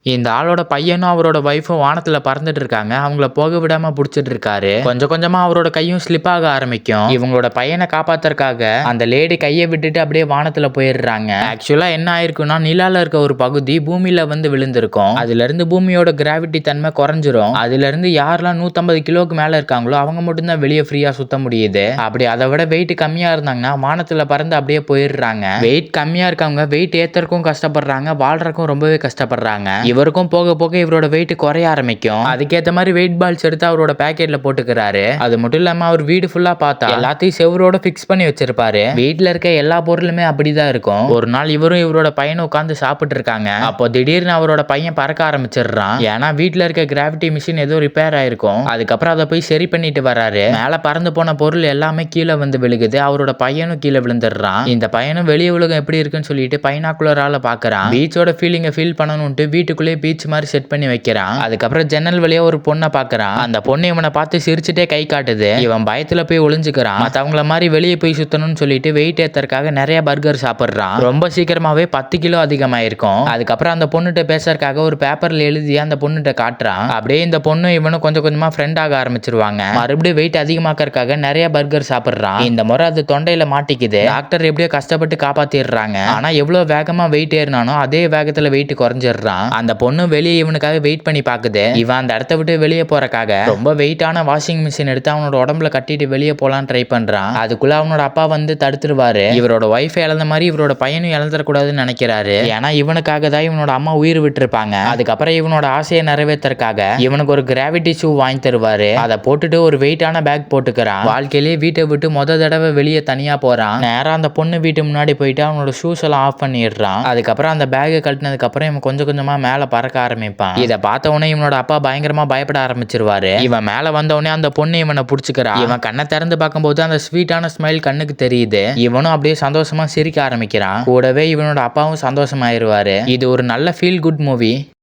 இந்த ஆளோட பையனும் அவரோட வைஃபும் வானத்துல பறந்துட்டு இருக்காங்க. அவங்கள போக விடாம புடிச்சிட்டு இருக்காரு. கொஞ்சம் கொஞ்சமா அவரோட கையும் ஸ்லிப் ஆக ஆரம்பிக்கும். இவங்களோட பையனை காப்பாத்துறதுக்காக அந்த லேடி கையை விட்டுட்டு அப்படியே வானத்துல போயிடுறாங்க. ஆக்சுவலா என்ன ஆயிருக்குன்னா, நிலால இருக்க ஒரு பகுதி பூமியில வந்து விழுந்திருக்கும். அதுல இருந்து பூமியோட கிராவிட்டி தன்மை குறைஞ்சிரும். அதுல இருந்து யாரெல்லாம் 150 கிலோக்கு மேல இருக்காங்களோ அவங்க மட்டும்தான் வெளியே ஃப்ரீயா சுத்த முடியுது. அப்படி அதை விட வெயிட் கம்மியா இருந்தாங்கன்னா வானத்துல பறந்து அப்படியே போயிடுறாங்க. வெயிட் கம்மியா இருக்கவங்க வெயிட் ஏத்தறக்கும் கஷ்டப்படுறாங்க, வாழ்றதுக்கும் ரொம்பவே கஷ்டப்படுறாங்க. இவருக்கும் போக போக இவரோட வெயிட் குறைய ஆரம்பிக்கும். அதுக்கேற்ற மாதிரி வெயிட் பால்ஸ் எடுத்து அவரோட பேக்கெட்ல போட்டுக்கிறாரு. அது மட்டும் இல்லாம அவர் வீடு ஃபுல்லா பார்த்தா எல்லாத்தையும் செவரோட பிக்ஸ் பண்ணி வச்சிருப்பாரு. வீட்டுல இருக்க எல்லா பொருளுமே அப்படிதான் இருக்கும். ஒரு நாள் இவரும் இவரோட பையனும் உட்காந்து சாப்பிட்டு இருக்காங்க. அப்போ திடீர்னு அவரோட பையன் பறக்க ஆரம்பிச்சிடுறான். ஏன்னா வீட்டுல இருக்க கிராவிட்டி மிஷின் ஏதோ ரிப்பேர் ஆயிருக்கும். அதுக்கப்புறம் அதை போய் சரி பண்ணிட்டு வராரு. மேல பறந்து போன பொருள் எல்லாமே கீழே வந்து விழுகுது. அவரோட பையனும் கீழே விழுந்துடுறான். இந்த பையனும் வெளியே உலகம் எப்படி இருக்குன்னு சொல்லிட்டு பைனாக்குலரால பாக்குறான். பீச்சோட ஃபீலிங்கை ஃபீல் பண்ணணும்ட்டு வீட்டுக்குள்ளே பீச் மாதிரி செட் பண்ணி வைக்கிறான். அதுக்கப்புறம் ஜன்னல் வழியா ஒரு பொண்ணை பாக்குறான். அந்த பொண்ணு இவனை பார்த்து சிரிச்சுட்டே கை காட்டுது. இவன் பயத்துல போய் ஒளிஞ்சுக்கிறான். மத்தவங்கள மாதிரி வெளியே போய் சுத்தணும்னு சொல்லிட்டு வெயிட் ஏத்தறதுக்காக நிறைய பர்கர் சாப்பிடுறான். ரொம்ப சீக்கிரமாவே 10 கிலோ அதிகமாயிருக்கும். அதுக்கப்புறம் அந்த பொண்ணுகிட்ட பேசுறதுக்காக ஒரு பேப்பர்ல எழுதி அந்த பொண்ணுகிட்ட காட்டுறான். அப்படியே இந்த பொண்ணு இவனும் கொஞ்சம் கொஞ்சமா ஃப்ரெண்ட் ஆக ஆரம்பிச்சிருவாங்க. மறுபடியும் வெயிட் அதிகமாக்கறதுக்காக நிறைய பர்கர் சாப்பிடுறான். இந்த முறை அது தொண்டையில மாட்டிக்குது. டாக்டர் எப்படியோ கஷ்டப்பட்டு காப்பாத்திடுறாங்க. ஆனா எவ்வளவு வேகமா வெயிட் ஏறினானோ அதே வேகத்துல வெயிட் குறைஞ்சிடுறான். அந்த பொண்ணு வெளியே இவனுக்காக வெயிட் பண்ணி பாக்குது. இவன் அந்த இடத்த விட்டு வெளியே போறக்காக ரொம்ப வெயிட்டான வாஷிங் மிஷின் எடுத்து அவனோட உடம்புல கட்டிட்டு வெளியே போலாம் ட்ரை பண்றான். அதுக்குள்ள அவனோட அப்பா வந்து தடுத்துருவாரு. இவரோட ஒய்ஃப் இழந்த மாதிரி இவரோட பையனும் இழந்துடக்கூடாதுன்னு நினைக்கிறாரு. ஏன்னா இவனுக்காக தான் இவனோட அம்மா உயிர் விட்டுருப்பாங்க. அதுக்கப்புறம் இவனோட ஆசையை நிறைவேற்றறக்காக இவனுக்கு ஒரு கிராவிட்டி ஷூ வாங்கி தருவாரு. அதை போட்டுட்டு ஒரு வெயிட்டான பேக் போட்டுக்கிறான். வாழ்க்கையிலேயே வீட்டை விட்டு தடவை வெளியே தனியா போறான். நேரா அந்த பொண்ணு வீட்டு முன்னாடி போயிட்டு அவனோட ஷூஸ் எல்லாம் ஆஃப் பண்ணிடுறான். அதுக்கப்புறம் அந்த பேக்கை கழட்டினதுக்கு அப்புறம் இவன் கொஞ்சம் கொஞ்சமா மேல பறக்க ஆரம்பிப்பான். இதை பார்த்த உடனே இவனோட அப்பா பயங்கரமா பயப்பட ஆரம்பிச்சிருவாரு. இவன் மேல வந்த உடனே அந்த பொண்ணு இவனை புடிச்சுக்கிறா. இவன் கண்ணை திறந்து பார்க்கும்போது அந்த ஸ்வீட்டான ஸ்மைல் கண்ணுக்கு தெரியுது. இவனும் அப்படியே சந்தோஷமா சிரிக்க ஆரம்பிக்கிறான். கூடவே இவனோட அப்பாவும் சந்தோஷமாயிருவாரு. இது ஒரு நல்ல ஃபீல் குட் மூவி.